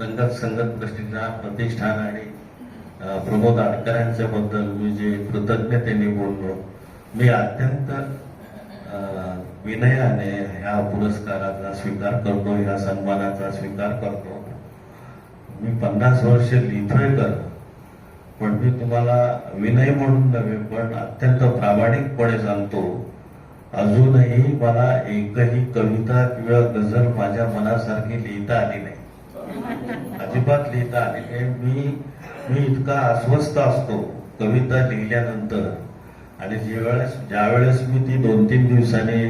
रंगत संगत दृष्टीचा प्रतिष्ठान आणि प्रमोद आडकरांच्या बद्दल मी जे कृतज्ञतेने बोललो, मी अत्यंत विनयाने ह्या पुरस्काराचा स्वीकार करतो, ह्या सन्मानाचा स्वीकार करतो. मी 50 वर्ष लिहितोय कर, पण मी तुम्हाला विनय म्हणून नव्हे पण अत्यंत प्रामाणिकपणे सांगतो, अजूनही मला एकही कविता किंवा गझल माझ्या मनासारखी लिहिता आली नाही. अजिबात लिहिता आली नाही. मी इतका अस्वस्थ असतो कविता लिहिल्यानंतर, आणि ज्यावेळेस मी ती 2-3 दिवसांनी,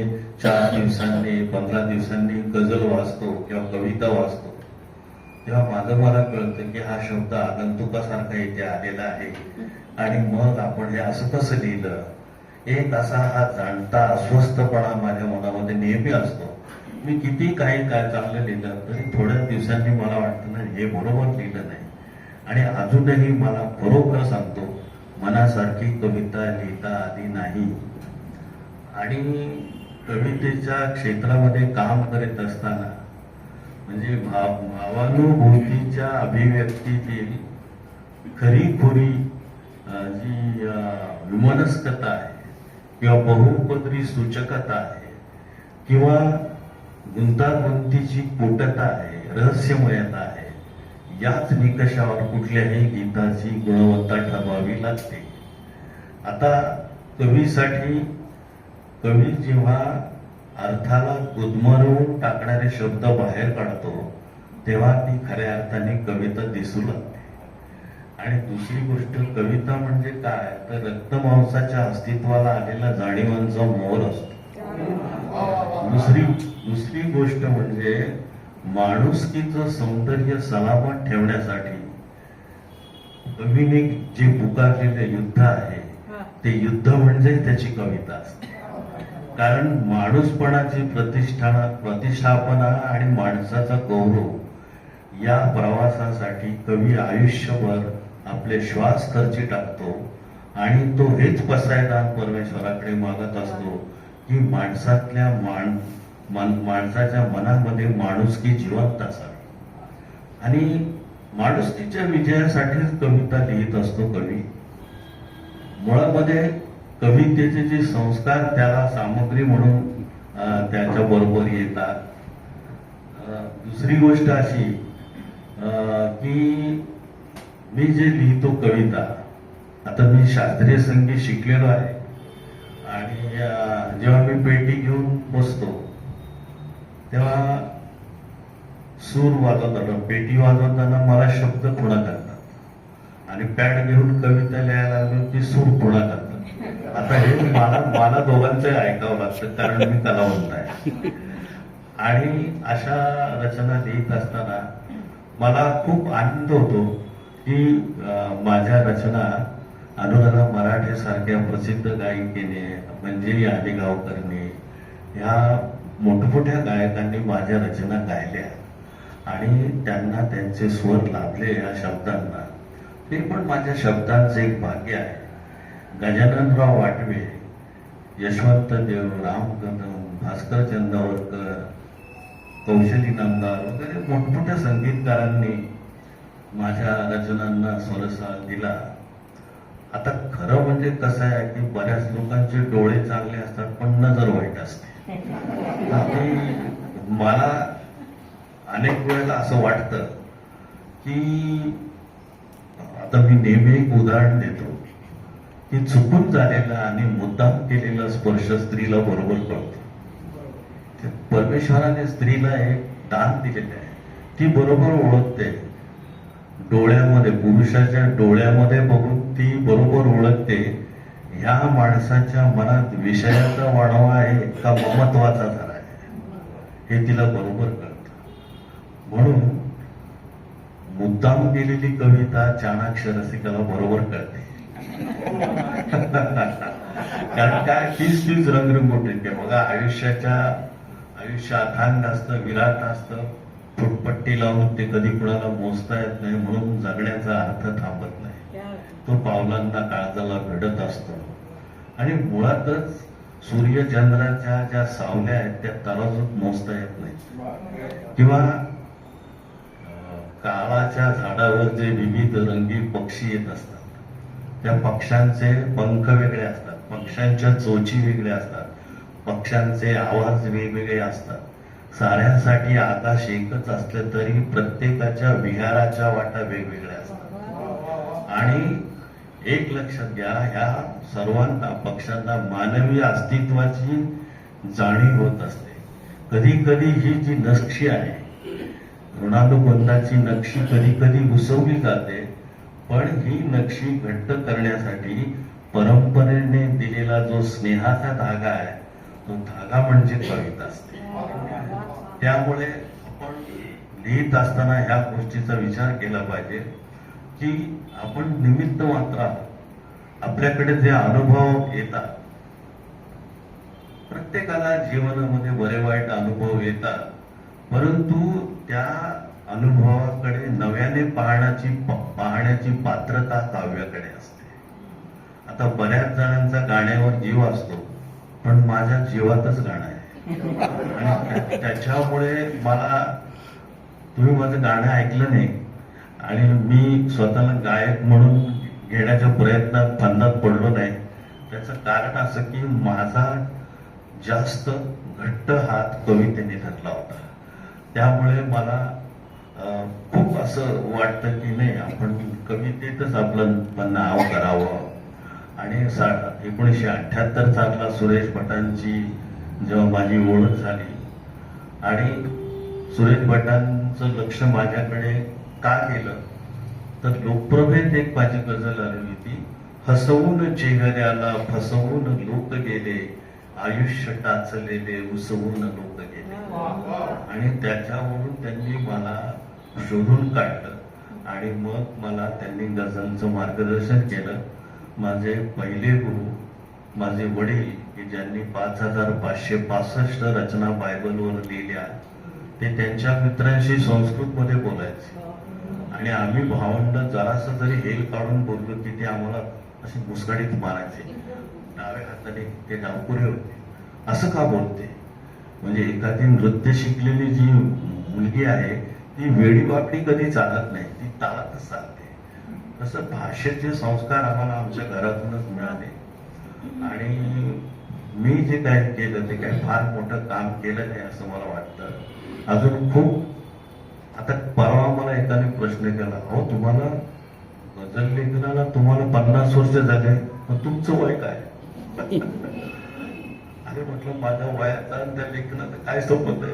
4 दिवसांनी, 15 दिवसांनी गझल वाचतो किंवा कविता वाचतो, तेव्हा मला कळतं की हा शब्द आगंतुकासारखा इथे आलेला आहे. आणि मग आपण हे असं कसं लिहिलं, एक असा हा जाणता अस्वस्थपणा माझ्या मनामध्ये नेहमी असतो. मी किती काय चांगलं लिहिलं तरी थोड्या दिवसांनी मला वाटतं ना, हे बरोबर लिहिलं नाही. आणि अजूनही मला बरोबर सांगतो, मनासारखी कविता लिहिता आली नाही. आणि कवितेच्या क्षेत्रामध्ये काम करीत असताना म्हणजे भावानुभूतीच्या अभिव्यक्तीतील खरीखुरी जी विमनस्कता आहे किंवा बहुपदरी सूचकता आहे किंवा गुंतागुंतीची पोटता आहे, रहस्यमयता आहे, याच निकषावर कुठल्याही गीताची गुणवत्ता ठरवावी लागते. आता कवीसाठी कवी जेव्हा अर्थाला गुदमरवून टाकणारे शब्द बाहेर काढतो तेव्हा ती खऱ्या अर्थाने कविता दिसू लागते. आणि दुसरी गोष्ट, कविता म्हणजे काय तर रक्तमांसाच्या अस्तित्वाला आलेल्या जाणीवांचा मोर असतो. दुसरी गोष्ट म्हणजे माणुसकीचं सौंदर्य सलामत ठेवण्यासाठी कवीने जे पुकारलेले युद्ध आहे ते युद्ध म्हणजे त्याची कविता असते. कारण माणूसपणाची प्रतिष्ठापना आणि माणसाचा गौरव या प्रवासासाठी कवी आयुष्यभर आपले श्वास खर्ची टाकतो. आणि तो हेच पसायदान परमेश्वराकडे मागत असतो की माणसातल्या माणसाच्या मनामध्ये माणुसकी जिवंत असावी. आणि माणुसकीच्या विजयासाठीच कविता लिहित असतो कवी. मुळामध्ये कवितेचे जे संस्कार त्याला सामग्री म्हणून त्याच्या बरोबर येतात. दुसरी गोष्ट अशी की मी जे लिहितो कविता, आता मी शास्त्रीय संगीत शिकलेलो आहे आणि जेव्हा मी पेटी घेऊन बसतो तेव्हा सूर वाजवताना, पेटी वाजवताना मला शब्द खुणा करतात आणि पॅड घेऊन कविता लिहायला लागलो की सूर खुणा करतात. आता हे मला दोघांचं ऐकावं लागतं कारण मी कलावंत आहे. आणि अशा रचना लिहित असताना मला खूप आनंद होतो की माझ्या रचना अनुराधा मराठे सारख्या प्रसिद्ध गायिकेने, मंजिरी आलेगावकरने, ह्या मोठमोठ्या गायकांनी माझ्या रचना गायल्या आणि त्यांना त्यांचे स्वर लाभले या शब्दांना. ते पण माझ्या शब्दांचं एक भाग्य आहे. गजाननराव वाटवे, यशवंत देव, राम कदम, भास्कर चंदावरकर, कौशली नामदार वगैरे मोठमोठ्या संगीतकारांनी माझ्या रचनांना स्वरसाल दिला. आता खरं म्हणजे कसं आहे की बऱ्याच लोकांचे डोळे चांगले असतात पण नजर वाईट असते. मला अनेक वेळेला असं वाटतं की, आता मी नेहमी एक उदाहरण देतो की चुकून झालेला आणि मुद्दाम केलेला स्पर्श स्त्रीला बरोबर कळतो. परमेश्वराने स्त्रीला एक दान दिलेलं आहे, ती बरोबर ओळखते. डोळ्यामध्ये, पुरुषाच्या डोळ्यामध्ये बघून ती बरोबर ओळखते ह्या माणसाच्या मनात विषयाचा वाढवा आहे का ममत्वाचा धरा आहे, हे तिला बरोबर कळतं. म्हणून मुद्दाम केलेली कविता चाणाक्ष रसिकाला बरोबर कळते. कारण काय, तीच रंगरंगोटी बघा. आयुष्य अथांग असतं, विराट असतं. फुटपट्टी लावून ते कधी कुणाला मोजता येत नाही, म्हणून जगण्याचा अर्थ थांबत नाही. तो पावलांना काळजाला घडत असतो. आणि मुळातच सूर्यचंद्राच्या ज्या सावल्या आहेत त्या तराजूत मोजता येत नाही. किंवा काळाच्या झाडावर जे विविध रंगी पक्षी येत असतात, त्या पक्ष्यांचे पंख वेगळे असतात, पक्ष्यांच्या चोची वेगळ्या असतात, पक्ष्यांचे आवाज वेगवेगळे असतात. साऱ्यांसाठी आकाश एकच असलं तरी प्रत्येकाच्या विहाराच्या वाटा वेगवेगळ्या असतात. आणि एक लक्षात घ्या, ह्या सर्वांना पक्ष्यांना मानवी अस्तित्वाची जाणीव होत असते. कधी कधी ही जी नक्षी आहे, ऋणानुबंधाची नक्षी कधी कधी घुसवली जाते, पण ही नक्षी घट्ट करण्यासाठी परंपरेने दिलेला जो स्नेहाचा धागा आहे, तो धागा म्हणजे कविता असते. त्यामुळे आपण लिहित असताना ह्या गोष्टीचा विचार केला पाहिजे की आपण निमित्त मात्र आहोत. आपल्याकडे जे अनुभव येतात, प्रत्येकाला जीवनामध्ये बरे वाईट अनुभव येतात, परंतु त्या अनुभवाकडे नव्याने पाहण्याची पात्रता काव्याकडे असते. आता बऱ्याच जणांचा गाण्यावर जीव असतो, पण माझ्या जीवातच गाणं आहे आणि त्याच्यामुळे मला, तुम्ही माझं गाणं ऐकलं नाही आणि मी स्वतःला गायक म्हणून घेण्याच्या प्रयत्नात फंदात पडलो नाही. त्याचं कारण असं की माझा जास्त घट्ट हात कवितेने धरला होता. त्यामुळे मला खूप असं वाटतं की नाही, आपण कवितेतच आपलं नाव करावं. आणि 1978 सालला सुरेश भटांची जेव्हा माझी ओळख झाली आणि सुरेश भटांचं लक्ष माझ्याकडे का गेलं, तर लोकप्रभेत एक माझी गझल आली होती, हसवून चेहऱ्याला फसवून लोक गेले, आयुष्य टाचलेले उसवून लोक गेले. आणि त्याच्यावरून त्यांनी मला शोधून काढलं आणि मग मला त्यांनी गझलचं मार्गदर्शन केलं. माझे पहिले गुरु माझे वडील, की ज्यांनी 5565 रचना बायबलवर लिहिल्या, ते त्यांच्या मित्रांशी संस्कृत मध्ये बोलायचे आणि आम्ही भावंड जरासं जरी हेल काढून बोललो की ते आम्हाला अशी मुसगाडीत मारायचे. डाव्या हाताने ते डावपुरे होते, असं का बोलते, म्हणजे एखादी नृत्य शिकलेली जी मुलगी आहे ती वेडी वाकडी कधी चालत नाही, ती तालातच चालते. तसं भाषेचे संस्कार आम्हाला आमच्या घरातूनच मिळाले. आणि मी जे काय केलं ते काय फार मोठं काम केलं नाही असं मला वाटतं. अजून खूप, आता परवा मला एकाने प्रश्न केला, अहो तुम्हाला गझल लेखनाला तुम्हाला 50 वर्ष झाले, मग तुमचं वय काय? अरे म्हटलं माझ्या वयाचा आणि त्या लेखनाचा काय संबंध आहे?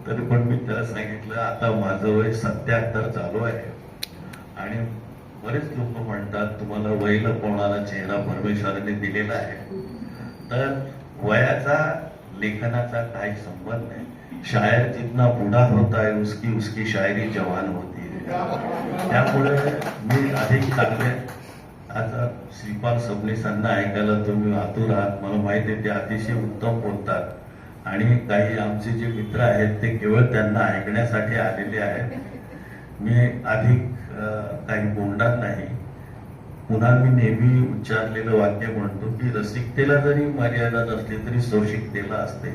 तरी पण मी त्याला सांगितलं, आता माझं वय 77 चालू आहे. आणि बरेच लोक म्हणतात तुम्हाला वय लपवणारा चेहरा परमेश्वराने दिलेला आहे, तर वयाचा लेखनाचा काही संबंध नाही. शायर जितना बूढ़ा होता है उसकी उसकी शायरी जवान होती है. त्यामुळे मी अधिक चांगले, आता श्रीपाल सबनीसांना ऐकायला तुम्ही आतुर आहात, मला माहिती आहे, ते अतिशय उत्तम बोलतात. आणि काही आमचे जे मित्र आहेत ते केवळ त्यांना ऐकण्यासाठी आलेले आहेत. मी अधिक काही बोलणार नाही. पुन्हा मी नेहमी उच्चारलेलं वाक्य म्हणतो की रसिकतेला जरी मर्यादा नसली तरी सौशिकतेला असते.